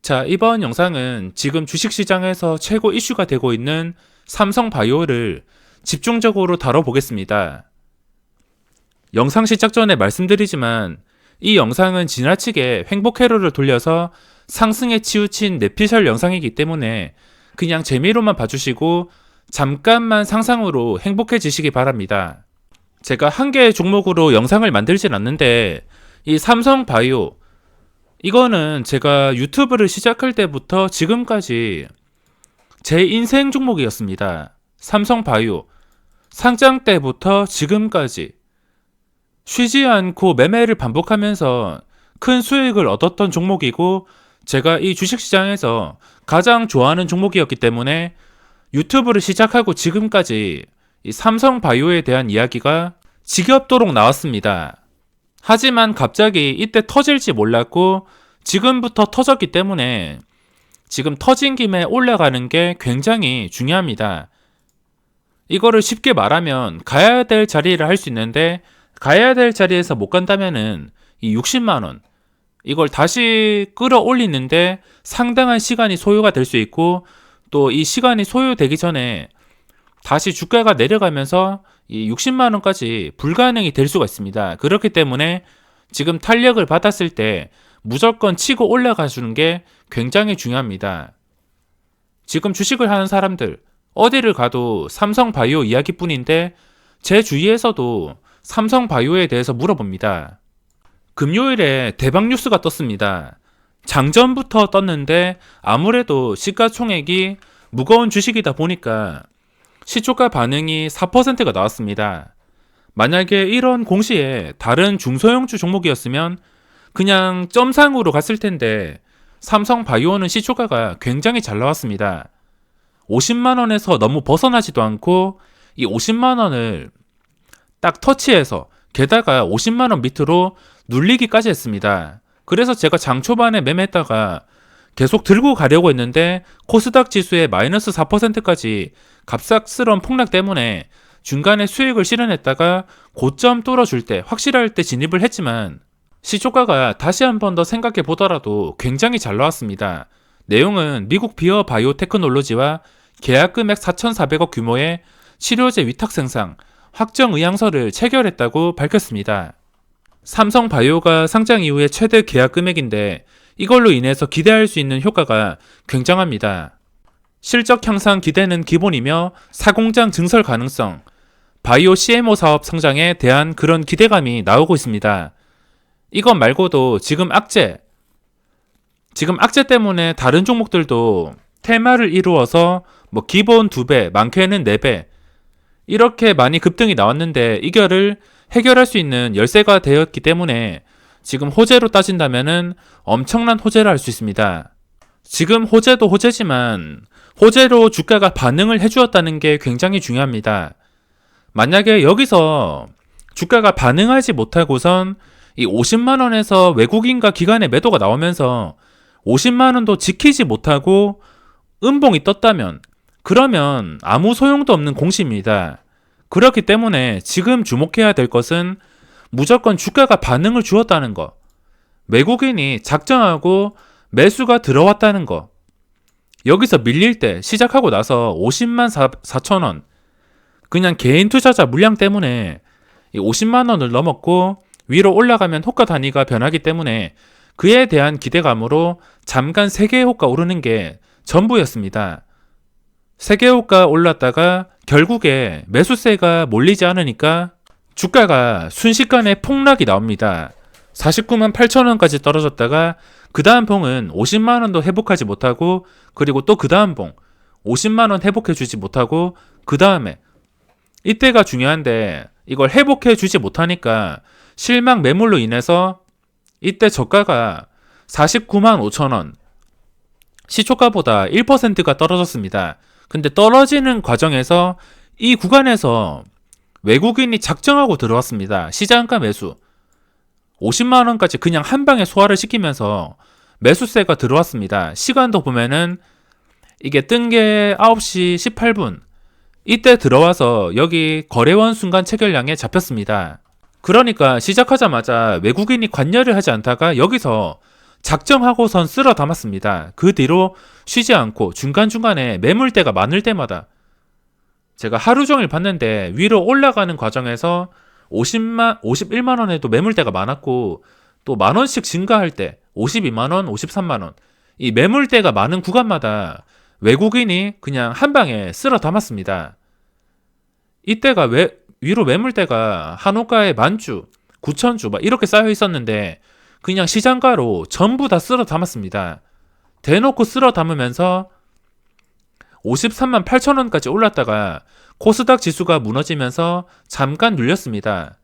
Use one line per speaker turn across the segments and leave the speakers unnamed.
자, 이번 영상은 지금 주식시장에서 최고 이슈가 되고 있는 삼성바이오를 집중적으로 다뤄보겠습니다. 영상 시작 전에 말씀드리지만 이 영상은 지나치게 행복 회로를 돌려서 상승에 치우친 뇌피셜 영상이기 때문에 그냥 재미로만 봐주시고 잠깐만 상상으로 행복해지시기 바랍니다. 제가 한 개의 종목으로 영상을 만들진 않는데 이 삼성바이오 이거는 제가 유튜브를 시작할 때부터 지금까지 제 인생 종목이었습니다. 삼성바이오 상장 때부터 지금까지 쉬지 않고 매매를 반복하면서 큰 수익을 얻었던 종목이고 제가 이 주식시장에서 가장 좋아하는 종목이었기 때문에 유튜브를 시작하고 지금까지 이 삼성바이오에 대한 이야기가 지겹도록 나왔습니다. 하지만 갑자기 이때 터질지 몰랐고 지금부터 터졌기 때문에 지금 터진 김에 올라가는 게 굉장히 중요합니다. 이거를 쉽게 말하면 가야 될 자리를 할 수 있는데 가야 될 자리에서 못 간다면은 이 60만원 이걸 다시 끌어올리는데 상당한 시간이 소요가 될 수 있고 또 이 시간이 소요되기 전에 다시 주가가 내려가면서 이 60만원까지 불가능이 될 수가 있습니다. 그렇기 때문에 지금 탄력을 받았을 때 무조건 치고 올라가 주는 게 굉장히 중요합니다. 지금 주식을 하는 사람들 어디를 가도 삼성바이오 이야기뿐인데 제 주위에서도 삼성바이오에 대해서 물어봅니다. 금요일에 대박 뉴스가 떴습니다. 장전부터 떴는데 아무래도 시가총액이 무거운 주식이다 보니까 시초가 반응이 4%가 나왔습니다. 만약에 이런 공시에 다른 중소형주 종목이었으면 그냥 점상으로 갔을 텐데 삼성바이오는 시초가가 굉장히 잘 나왔습니다. 50만원에서 너무 벗어나지도 않고 이 50만원을 딱 터치해서 게다가 50만원 밑으로 눌리기까지 했습니다. 그래서 제가 장 초반에 매매했다가 계속 들고 가려고 했는데 코스닥 지수의 마이너스 4%까지 갑작스러운 폭락 때문에 중간에 수익을 실현했다가 고점 뚫어줄 때 확실할 때 진입을 했지만 시초가가 다시 한 번 더 생각해 보더라도 굉장히 잘 나왔습니다. 내용은 미국 비어 바이오 테크놀로지와 계약 금액 4,400억 규모의 치료제 위탁 생산 확정 의향서를 체결했다고 밝혔습니다. 삼성바이오가 상장 이후에 최대 계약 금액인데 이걸로 인해서 기대할 수 있는 효과가 굉장합니다. 실적 향상 기대는 기본이며 사공장 증설 가능성, 바이오 CMO 사업 성장에 대한 그런 기대감이 나오고 있습니다. 이것 말고도 지금 악재 때문에 다른 종목들도 테마를 이루어서 뭐 기본 2배, 많게는 4배 이렇게 많이 급등이 나왔는데 이거를 해결할 수 있는 열쇠가 되었기 때문에 지금 호재로 따진다면은 엄청난 호재를 할 수 있습니다. 지금 호재도 호재지만 호재로 주가가 반응을 해주었다는 게 굉장히 중요합니다. 만약에 여기서 주가가 반응하지 못하고선 이 50만원에서 외국인과 기관의 매도가 나오면서 50만원도 지키지 못하고 음봉이 떴다면 그러면 아무 소용도 없는 공시입니다. 그렇기 때문에 지금 주목해야 될 것은 무조건 주가가 반응을 주었다는 거, 외국인이 작정하고 매수가 들어왔다는 거, 여기서 밀릴 때 시작하고 나서 50만 4천원 그냥 개인 투자자 물량 때문에 50만원을 넘었고 위로 올라가면 호가 단위가 변하기 때문에 그에 대한 기대감으로 잠깐 세계호가 오르는 게 전부였습니다. 세계호가 올랐다가 결국에 매수세가 몰리지 않으니까 주가가 순식간에 폭락이 나옵니다. 49만 8천원까지 떨어졌다가 그 다음 봉은 50만원도 회복하지 못하고 그리고 또 그 다음 봉 50만원 회복해주지 못하고 그 다음에 이때가 중요한데 이걸 회복해주지 못하니까 실망 매물로 인해서 이때 저가가 49만 5천원 시초가보다 1%가 떨어졌습니다. 근데 떨어지는 과정에서 이 구간에서 외국인이 작정하고 들어왔습니다. 시장가 매수 50만원까지 그냥 한 방에 소화를 시키면서 매수세가 들어왔습니다. 시간도 보면은 이게 뜬 게 9시 18분 이때 들어와서 여기 거래원 순간 체결량에 잡혔습니다. 그러니까 시작하자마자 외국인이 관여를 하지 않다가 여기서 작정하고선 쓸어 담았습니다. 그 뒤로 쉬지 않고 중간중간에 매물대가 많을 때마다 제가 하루 종일 봤는데 위로 올라가는 과정에서 51만 원에도 매물대가 많았고 또 만 원씩 증가할 때 52만 원, 53만 원. 이 매물대가 많은 구간마다 외국인이 그냥 한 방에 쓸어 담았습니다. 이때가 위로 매물대가 한호가에 10,000주, 9,000주 막 이렇게 쌓여 있었는데 그냥 시장가로 전부 다 쓸어 담았습니다. 대놓고 쓸어 담으면서 53만 8천 원까지 올랐다가 코스닥 지수가 무너지면서 잠깐 눌렸습니다.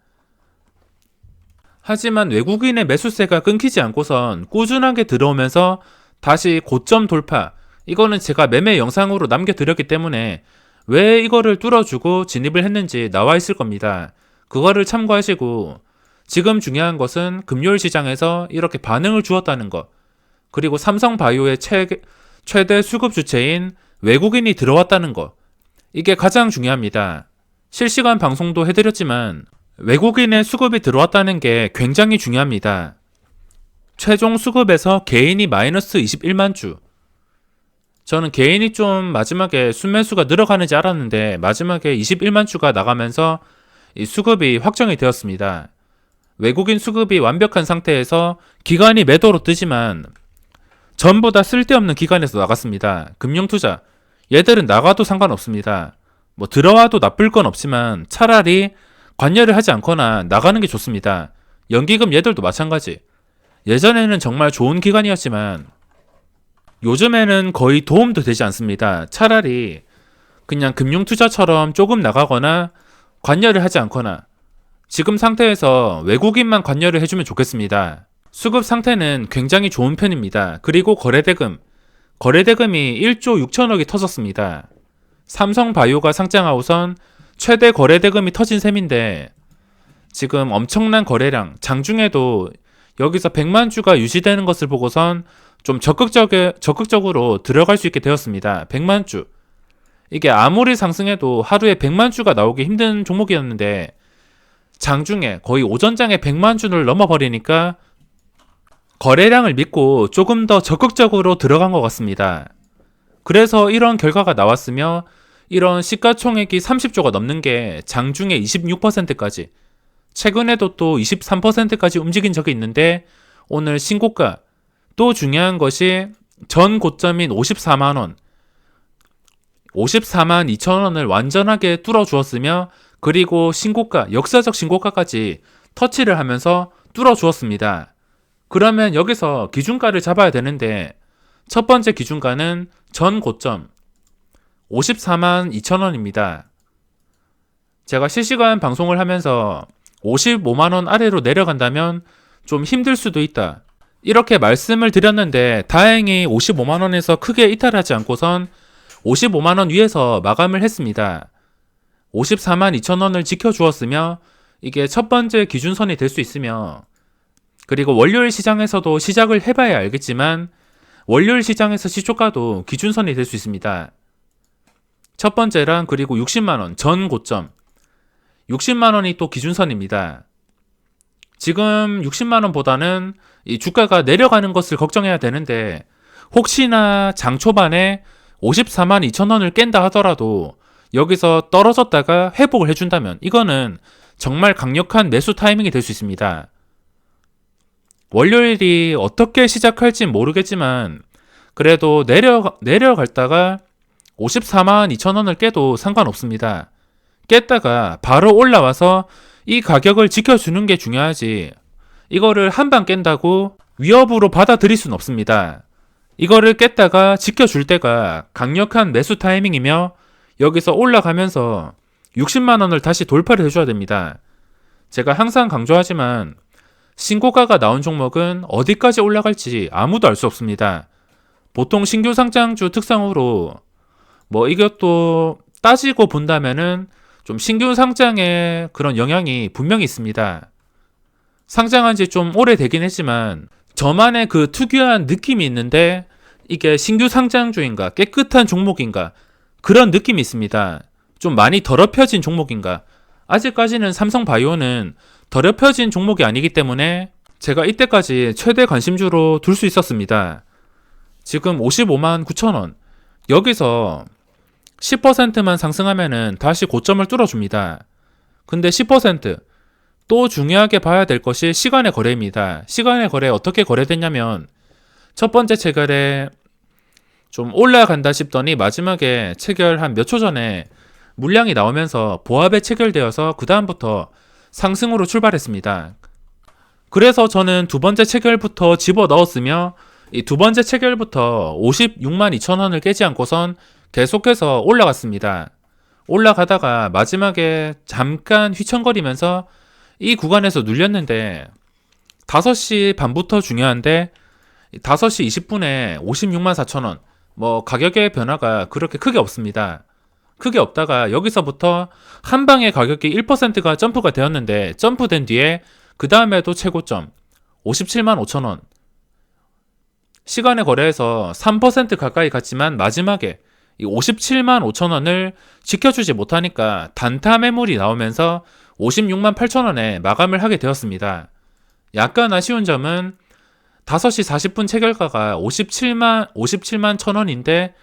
하지만 외국인의 매수세가 끊기지 않고선 꾸준하게 들어오면서 다시 고점 돌파. 이거는 제가 매매 영상으로 남겨드렸기 때문에 왜 이거를 뚫어주고 진입을 했는지 나와 있을 겁니다. 그거를 참고하시고 지금 중요한 것은 금요일 시장에서 이렇게 반응을 주었다는 것, 그리고 삼성바이오의 최대 수급 주체인 외국인이 들어왔다는 것, 이게 가장 중요합니다. 실시간 방송도 해드렸지만 외국인의 수급이 들어왔다는 게 굉장히 중요합니다. 최종 수급에서 개인이 마이너스 21만 주. 저는 개인이 좀 마지막에 순매수가 늘어가는지 알았는데 마지막에 21만 주가 나가면서 이 수급이 확정이 되었습니다. 외국인 수급이 완벽한 상태에서 기관이 매도로 뜨지만 전부 다 쓸데없는 기관에서 나갔습니다. 금융투자. 얘들은 나가도 상관없습니다. 뭐 들어와도 나쁠 건 없지만 차라리 관여를 하지 않거나 나가는 게 좋습니다. 연기금 얘들도 마찬가지. 예전에는 정말 좋은 기관이었지만 요즘에는 거의 도움도 되지 않습니다. 차라리 그냥 금융투자처럼 조금 나가거나 관여를 하지 않거나 지금 상태에서 외국인만 관여를 해주면 좋겠습니다. 수급 상태는 굉장히 좋은 편입니다. 그리고 거래대금이 1조 6천억이 터졌습니다. 삼성바이오가 상장하고선 최대 거래대금이 터진 셈인데 지금 엄청난 거래량, 장중에도 여기서 100만 주가 유지되는 것을 보고선 좀 적극적으로 들어갈 수 있게 되었습니다. 100만 주. 이게 아무리 상승해도 하루에 100만 주가 나오기 힘든 종목이었는데 장중에 거의 오전장에 100만 주를 넘어버리니까 거래량을 믿고 조금 더 적극적으로 들어간 것 같습니다. 그래서 이런 결과가 나왔으며 이런 시가총액이 30조가 넘는 게 장중에 26%까지 최근에도 또 23%까지 움직인 적이 있는데 오늘 신고가. 또 중요한 것이 전 고점인 54만원 54만 2천원을 완전하게 뚫어주었으며 그리고 신고가, 역사적 신고가까지 터치를 하면서 뚫어주었습니다. 그러면 여기서 기준가를 잡아야 되는데 첫 번째 기준가는 전 고점 54만 2천원입니다. 제가 실시간 방송을 하면서 55만원 아래로 내려간다면 좀 힘들 수도 있다. 이렇게 말씀을 드렸는데 다행히 55만원에서 크게 이탈하지 않고선 55만원 위에서 마감을 했습니다. 54만 2천원을 지켜주었으며 이게 첫 번째 기준선이 될 수 있으며 그리고 월요일 시장에서도 시작을 해봐야 알겠지만 월요일 시장에서 시초가도 기준선이 될 수 있습니다. 첫 번째랑 그리고 60만원 전 고점 60만원이 또 기준선입니다. 지금 60만원보다는 이 주가가 내려가는 것을 걱정해야 되는데 혹시나 장 초반에 54만 2천원을 깬다 하더라도 여기서 떨어졌다가 회복을 해준다면 이거는 정말 강력한 매수 타이밍이 될 수 있습니다. 월요일이 어떻게 시작할진 모르겠지만 그래도 내려갔다가 54만 2천원을 깨도 상관없습니다. 깼다가 바로 올라와서 이 가격을 지켜주는 게 중요하지 이거를 한 방 깬다고 위협으로 받아들일 수는 없습니다. 이거를 깼다가 지켜줄 때가 강력한 매수 타이밍이며 여기서 올라가면서 60만원을 다시 돌파를 해줘야 됩니다. 제가 항상 강조하지만 신고가가 나온 종목은 어디까지 올라갈지 아무도 알 수 없습니다. 보통 신규 상장주 특성으로 뭐 이것도 따지고 본다면은 좀 신규 상장에 그런 영향이 분명히 있습니다. 상장한 지 좀 오래되긴 했지만 저만의 그 특유한 느낌이 있는데 이게 신규 상장주인가 깨끗한 종목인가 그런 느낌이 있습니다. 좀 많이 더럽혀진 종목인가. 아직까지는 삼성바이오는 더럽혀진 종목이 아니기 때문에 제가 이때까지 최대 관심주로 둘 수 있었습니다. 지금 55만 9천 원. 여기서 10%만 상승하면은 다시 고점을 뚫어줍니다. 근데 10%, 또 중요하게 봐야 될 것이 시간의 거래입니다. 시간의 거래 어떻게 거래됐냐면 첫 번째 체결에 좀 올라간다 싶더니 마지막에 체결 한 몇 초 전에 물량이 나오면서 보합에 체결되어서 그 다음부터 상승으로 출발했습니다. 그래서 저는 두 번째 체결부터 집어 넣었으며 이 두 번째 체결부터 56만 2천 원을 깨지 않고선 계속해서 올라갔습니다. 올라가다가 마지막에 잠깐 휘청거리면서 이 구간에서 눌렸는데 5시 반부터 중요한데 5시 20분에 56만 4천 원, 뭐 가격의 변화가 그렇게 크게 없습니다. 크게 없다가 여기서부터 한 방에 가격이 1%가 점프가 되었는데 점프된 뒤에 그 다음에도 최고점 57만 5천 원. 시간의 거래에서 3% 가까이 갔지만 마지막에 이 57만 5천 원을 지켜주지 못하니까 단타 매물이 나오면서 56만 8천 원에 마감을 하게 되었습니다. 약간 아쉬운 점은 5시 40분 체결가가 57만 천 원인데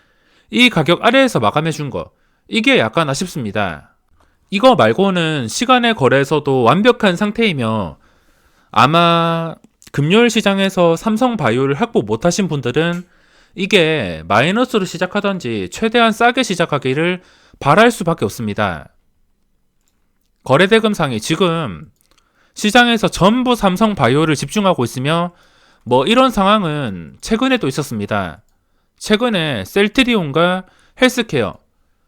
이 가격 아래에서 마감해 준 거, 이게 약간 아쉽습니다. 이거 말고는 시간의 거래에서도 완벽한 상태이며 아마 금요일 시장에서 삼성바이오를 확보 못하신 분들은 이게 마이너스로 시작하던지 최대한 싸게 시작하기를 바랄 수밖에 없습니다. 거래대금상이 지금 시장에서 전부 삼성바이오를 집중하고 있으며 뭐 이런 상황은 최근에도 있었습니다. 최근에 셀트리온과 헬스케어,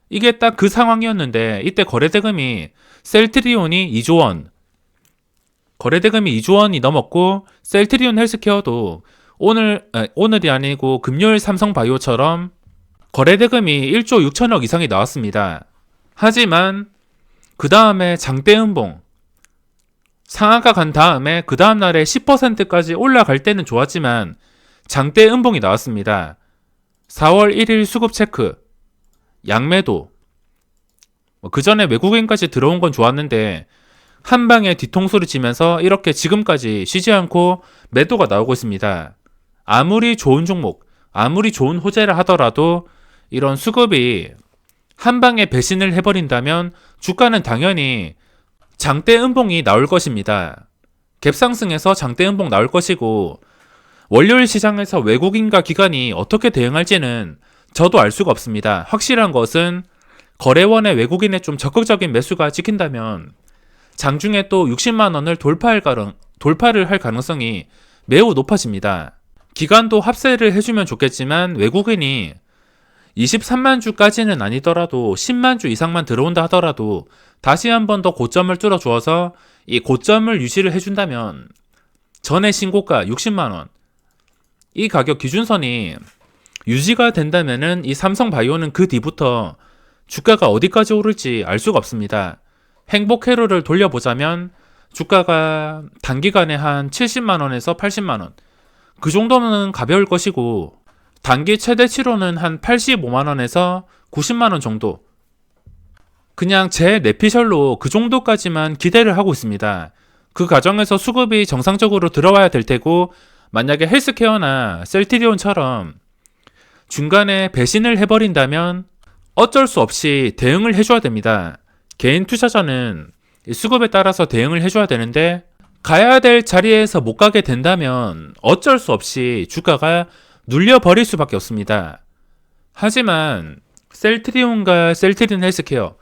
이게 딱 그 상황이었는데 이때 거래대금이 셀트리온이 2조 원, 거래대금이 2조 원이 넘었고 셀트리온 헬스케어도 오늘이 아니고 금요일 삼성바이오처럼 거래대금이 1조 6천억 이상이 나왔습니다. 하지만 그 다음에 장대음봉, 상한가 간 다음에 그 다음날에 10%까지 올라갈 때는 좋았지만 장대음봉이 나왔습니다. 4월 1일 수급 체크, 양매도, 그 전에 외국인까지 들어온 건 좋았는데 한 방에 뒤통수를 치면서 이렇게 지금까지 쉬지 않고 매도가 나오고 있습니다. 아무리 좋은 종목, 아무리 좋은 호재라 하더라도 이런 수급이 한 방에 배신을 해버린다면 주가는 당연히 장대 음봉이 나올 것입니다. 갭상승에서 장대 음봉 나올 것이고 월요일 시장에서 외국인과 기관이 어떻게 대응할지는 저도 알 수가 없습니다. 확실한 것은 거래원의 외국인의 좀 적극적인 매수가 찍힌다면 장중에 또 60만 원을 돌파를 할 가능성이 매우 높아집니다. 기관도 합세를 해주면 좋겠지만 외국인이 23만 주까지는 아니더라도 10만 주 이상만 들어온다 하더라도 다시 한 번 더 고점을 뚫어주어서 이 고점을 유지를 해준다면 전에 신고가 60만 원, 이 가격 기준선이 유지가 된다면은 이 삼성바이오는 그 뒤부터 주가가 어디까지 오를지 알 수가 없습니다. 행복 회로를 돌려보자면 주가가 단기간에 한 70만 원에서 80만 원, 그 정도는 가벼울 것이고 단기 최대치로는 한 85만 원에서 90만 원 정도, 그냥 제 내피셜로 그 정도까지만 기대를 하고 있습니다. 그 과정에서 수급이 정상적으로 들어와야 될 테고 만약에 헬스케어나 셀트리온처럼 중간에 배신을 해버린다면 어쩔 수 없이 대응을 해줘야 됩니다. 개인 투자자는 수급에 따라서 대응을 해줘야 되는데 가야 될 자리에서 못 가게 된다면 어쩔 수 없이 주가가 눌려버릴 수밖에 없습니다. 하지만 셀트리온과 셀트리온 헬스케어,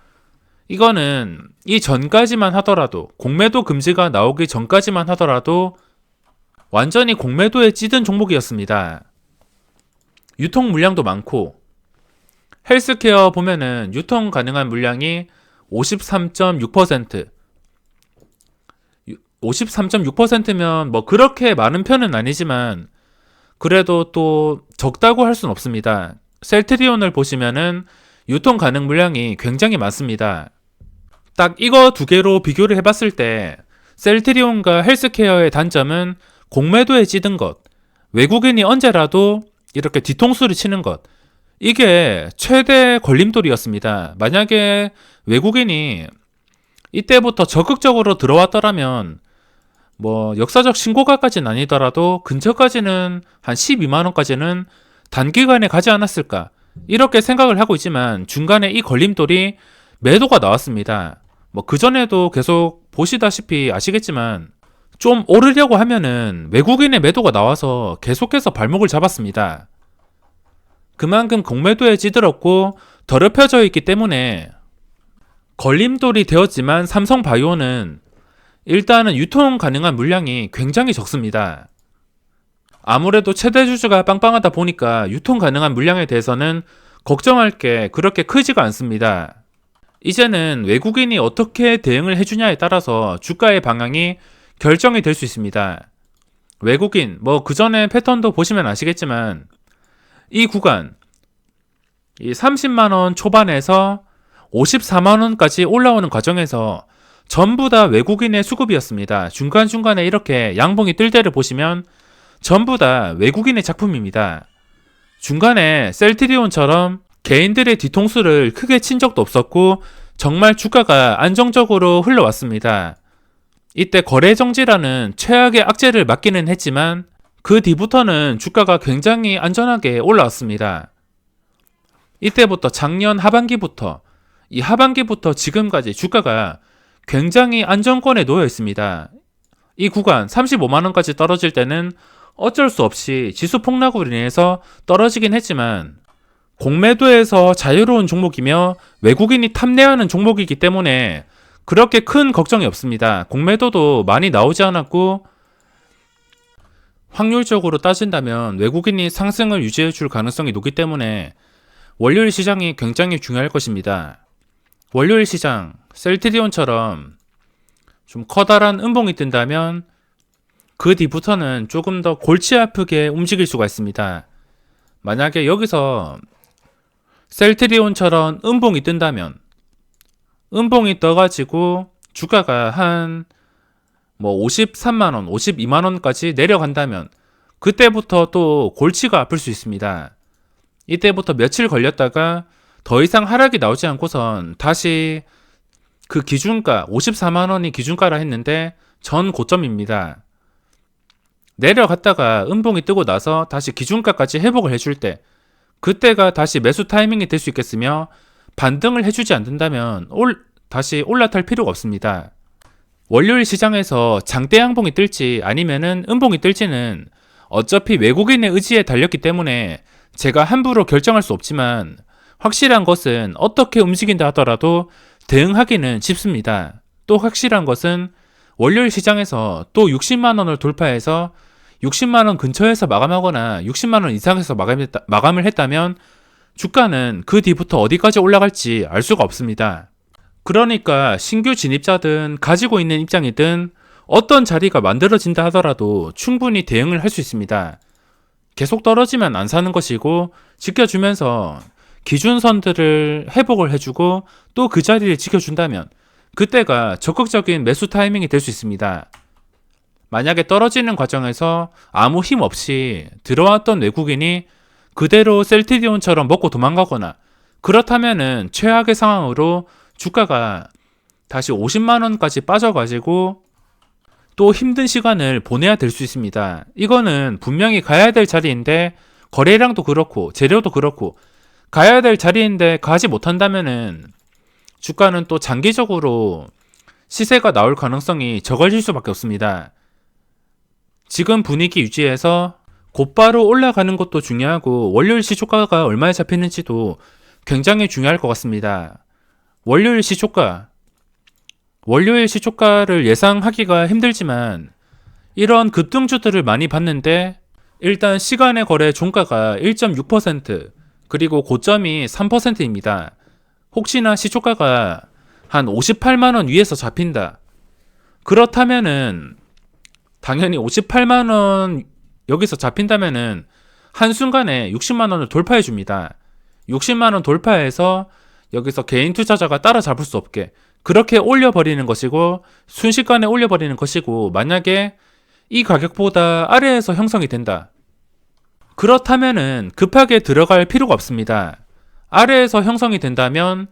이거는 이 전까지만 하더라도, 공매도 금지가 나오기 전까지만 하더라도 완전히 공매도에 찌든 종목이었습니다. 유통 물량도 많고, 헬스케어 보면은 유통 가능한 물량이 53.6%, 53.6%면 뭐 그렇게 많은 편은 아니지만 그래도 또 적다고 할 수는 없습니다. 셀트리온을 보시면은 유통 가능 물량이 굉장히 많습니다. 딱 이거 두 개로 비교를 해봤을 때 셀트리온과 헬스케어의 단점은 공매도에 찌든 것, 외국인이 언제라도 이렇게 뒤통수를 치는 것, 이게 최대 걸림돌이었습니다. 만약에 외국인이 이때부터 적극적으로 들어왔더라면 역사적 신고가까지는 아니더라도 근처까지는 한 12만원까지는 단기간에 가지 않았을까 이렇게 생각을 하고 있지만 중간에 이 걸림돌이 매도가 나왔습니다. 그전에도 계속 보시다시피 아시겠지만 좀 오르려고 하면은 외국인의 매도가 나와서 계속해서 발목을 잡았습니다. 그만큼 공매도에 찌들었고 더럽혀져 있기 때문에 걸림돌이 되었지만 삼성바이오는 일단은 유통 가능한 물량이 굉장히 적습니다. 아무래도 최대 주주가 빵빵하다 보니까 유통 가능한 물량에 대해서는 걱정할 게 그렇게 크지가 않습니다. 이제는 외국인이 어떻게 대응을 해주냐에 따라서 주가의 방향이 결정이 될 수 있습니다. 외국인, 그전에 패턴도 보시면 아시겠지만 이 구간, 이 30만원 초반에서 54만원까지 올라오는 과정에서 전부 다 외국인의 수급이었습니다. 중간중간에 이렇게 양봉이 뜰 때를 보시면 전부 다 외국인의 작품입니다. 중간에 셀트리온처럼 개인들의 뒤통수를 크게 친 적도 없었고 정말 주가가 안정적으로 흘러왔습니다. 이때 거래정지라는 최악의 악재를 맞기는 했지만 그 뒤부터는 주가가 굉장히 안전하게 올라왔습니다. 이때부터 작년 하반기부터 지금까지 주가가 굉장히 안정권에 놓여 있습니다. 이 구간 35만원까지 떨어질 때는 어쩔 수 없이 지수 폭락으로 인해서 떨어지긴 했지만 공매도에서 자유로운 종목이며 외국인이 탐내하는 종목이기 때문에 그렇게 큰 걱정이 없습니다. 공매도도 많이 나오지 않았고 확률적으로 따진다면 외국인이 상승을 유지해 줄 가능성이 높기 때문에 월요일 시장이 굉장히 중요할 것입니다. 월요일 시장, 셀트리온처럼 좀 커다란 음봉이 뜬다면 그 뒤부터는 조금 더 골치 아프게 움직일 수가 있습니다. 만약에 여기서 셀트리온처럼 음봉이 뜬다면 음봉이 떠가지고 주가가 한 53만원, 52만원까지 내려간다면 그때부터 또 골치가 아플 수 있습니다. 이때부터 며칠 걸렸다가 더 이상 하락이 나오지 않고선 다시 그 기준가 54만원이 기준가라 했는데 전 고점입니다. 내려갔다가 음봉이 뜨고 나서 다시 기준가까지 회복을 해줄 때 그때가 다시 매수 타이밍이 될 수 있겠으며 반등을 해주지 않는다면 다시 올라탈 필요가 없습니다. 월요일 시장에서 장대 양봉이 뜰지 아니면은 음봉이 뜰지는 어차피 외국인의 의지에 달렸기 때문에 제가 함부로 결정할 수 없지만 확실한 것은 어떻게 움직인다 하더라도 대응하기는 쉽습니다. 또 확실한 것은 월요일 시장에서 또 60만원을 돌파해서 60만원 근처에서 마감하거나 60만원 이상에서 마감을 했다면 주가는 그 뒤부터 어디까지 올라갈지 알 수가 없습니다. 그러니까 신규 진입자든 가지고 있는 입장이든 어떤 자리가 만들어진다 하더라도 충분히 대응을 할 수 있습니다. 계속 떨어지면 안 사는 것이고 지켜주면서 기준선들을 회복을 해주고 또 그 자리를 지켜준다면 그때가 적극적인 매수 타이밍이 될 수 있습니다. 만약에 떨어지는 과정에서 아무 힘 없이 들어왔던 외국인이 그대로 셀트리온처럼 먹고 도망가거나 그렇다면은 최악의 상황으로 주가가 다시 50만원까지 빠져가지고 또 힘든 시간을 보내야 될 수 있습니다. 이거는 분명히 가야 될 자리인데 거래량도 그렇고 재료도 그렇고 가야 될 자리인데 가지 못한다면은 주가는 또 장기적으로 시세가 나올 가능성이 적어질 수밖에 없습니다. 지금 분위기 유지해서 곧바로 올라가는 것도 중요하고 월요일 시초가가 얼마에 잡히는지도 굉장히 중요할 것 같습니다. 월요일 시초가를 예상하기가 힘들지만 이런 급등주들을 많이 봤는데 일단 시간의 거래 종가가 1.6% 그리고 고점이 3%입니다. 혹시나 시초가가 한 58만원 위에서 잡힌다. 그렇다면은 당연히 58만원 여기서 잡힌다면은 한순간에 60만원을 돌파해 줍니다. 60만원 돌파해서 여기서 개인 투자자가 따라잡을 수 없게 그렇게 올려버리는 것이고 순식간에 올려버리는 것이고 만약에 이 가격보다 아래에서 형성이 된다. 그렇다면은 급하게 들어갈 필요가 없습니다. 아래에서 형성이 된다면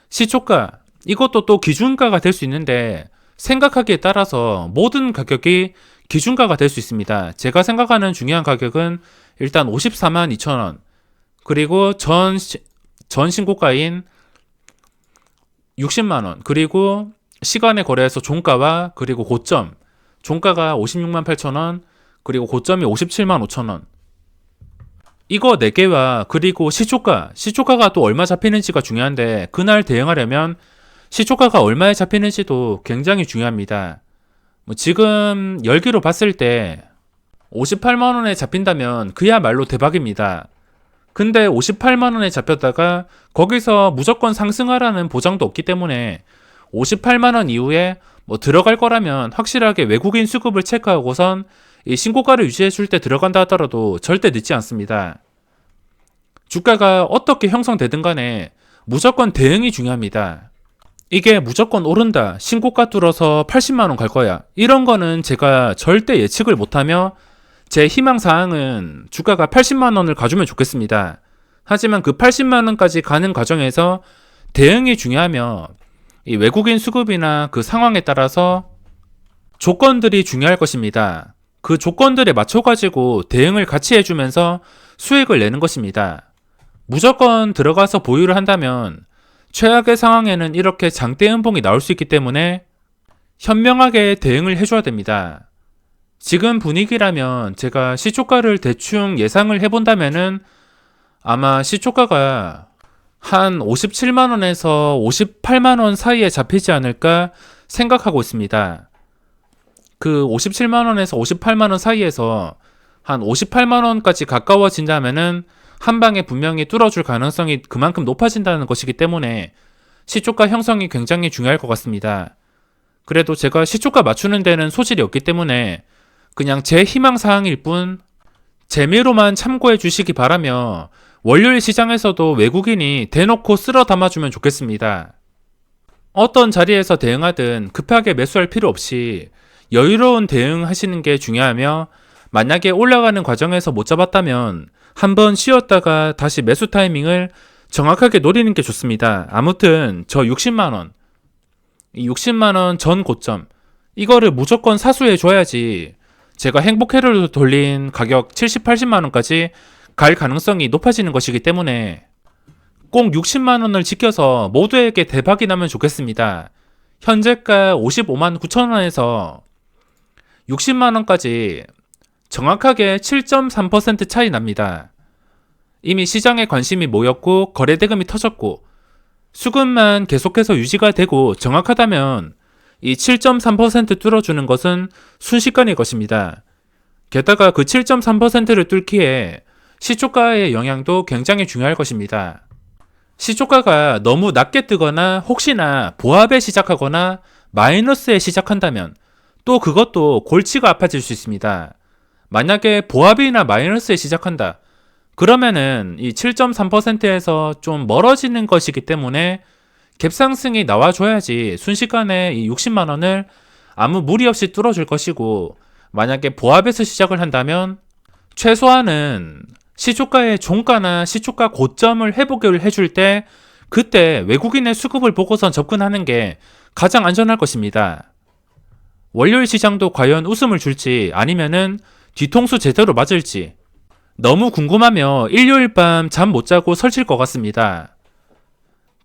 시초가 이것도 또 기준가가 될 수 있는데 생각하기에 따라서 모든 가격이 기준가가 될 수 있습니다. 제가 생각하는 중요한 가격은 일단 54만 2천원, 그리고 전 신고가인 60만원, 그리고 시간의 거래에서 종가와 그리고 고점, 종가가 56만 8천원, 그리고 고점이 57만 5천원. 이거 4개와 그리고 시초가가 또 얼마 잡히는지가 중요한데, 그날 대응하려면 시초가가 얼마에 잡히는지도 굉장히 중요합니다. 지금 열기로 봤을 때 58만원에 잡힌다면 그야말로 대박입니다. 근데 58만원에 잡혔다가 거기서 무조건 상승하라는 보장도 없기 때문에 58만원 이후에 들어갈 거라면 확실하게 외국인 수급을 체크하고선 이 신고가를 유지해 줄 때 들어간다 하더라도 절대 늦지 않습니다. 주가가 어떻게 형성되든 간에 무조건 대응이 중요합니다. 이게 무조건 오른다, 신고가 뚫어서 80만원 갈 거야, 이런 거는 제가 절대 예측을 못하며 제 희망사항은 주가가 80만원을 가주면 좋겠습니다. 하지만 그 80만원까지 가는 과정에서 대응이 중요하며 이 외국인 수급이나 그 상황에 따라서 조건들이 중요할 것입니다. 그 조건들에 맞춰가지고 대응을 같이 해주면서 수익을 내는 것입니다. 무조건 들어가서 보유를 한다면 최악의 상황에는 이렇게 장대 음봉이 나올 수 있기 때문에 현명하게 대응을 해줘야 됩니다. 지금 분위기라면 제가 시초가를 대충 예상을 해본다면은 아마 시초가가 한 57만원에서 58만원 사이에 잡히지 않을까 생각하고 있습니다. 그 57만원에서 58만원 사이에서 한 58만원까지 가까워진다면은 한 방에 분명히 뚫어줄 가능성이 그만큼 높아진다는 것이기 때문에 시초가 형성이 굉장히 중요할 것 같습니다. 그래도 제가 시초가 맞추는 데는 소질이 없기 때문에 그냥 제 희망사항일 뿐 재미로만 참고해 주시기 바라며, 월요일 시장에서도 외국인이 대놓고 쓸어 담아주면 좋겠습니다. 어떤 자리에서 대응하든 급하게 매수할 필요 없이 여유로운 대응하시는 게 중요하며, 만약에 올라가는 과정에서 못 잡았다면 한번 쉬었다가 다시 매수 타이밍을 정확하게 노리는 게 좋습니다. 아무튼 저 60만원, 이 60만원 전 고점, 이거를 무조건 사수해 줘야지 제가 행복회로를 돌린 가격 70, 80만원까지 갈 가능성이 높아지는 것이기 때문에 꼭 60만원을 지켜서 모두에게 대박이 나면 좋겠습니다. 현재가 55만 9천원에서 60만원까지 정확하게 7.3% 차이 납니다. 이미 시장에 관심이 모였고 거래대금이 터졌고 수급만 계속해서 유지가 되고 정확하다면 이 7.3% 뚫어주는 것은 순식간일 것입니다. 게다가 그 7.3%를 뚫기에 시초가의 영향도 굉장히 중요할 것입니다. 시초가가 너무 낮게 뜨거나 혹시나 보합에 시작하거나 마이너스에 시작한다면 또 그것도 골치가 아파질 수 있습니다. 만약에 보합이나 마이너스에 시작한다, 그러면은 이 7.3%에서 좀 멀어지는 것이기 때문에 갭상승이 나와줘야지 순식간에 이 60만원을 아무 무리 없이 뚫어줄 것이고, 만약에 보합에서 시작을 한다면 최소한은 시초가의 종가나 시초가 고점을 회복을 해줄 때 그때 외국인의 수급을 보고선 접근하는 게 가장 안전할 것입니다. 월요일 시장도 과연 웃음을 줄지 아니면은 뒤통수 제대로 맞을지 너무 궁금하며 일요일 밤 잠 못 자고 설칠 것 같습니다.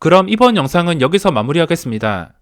그럼 이번 영상은 여기서 마무리하겠습니다.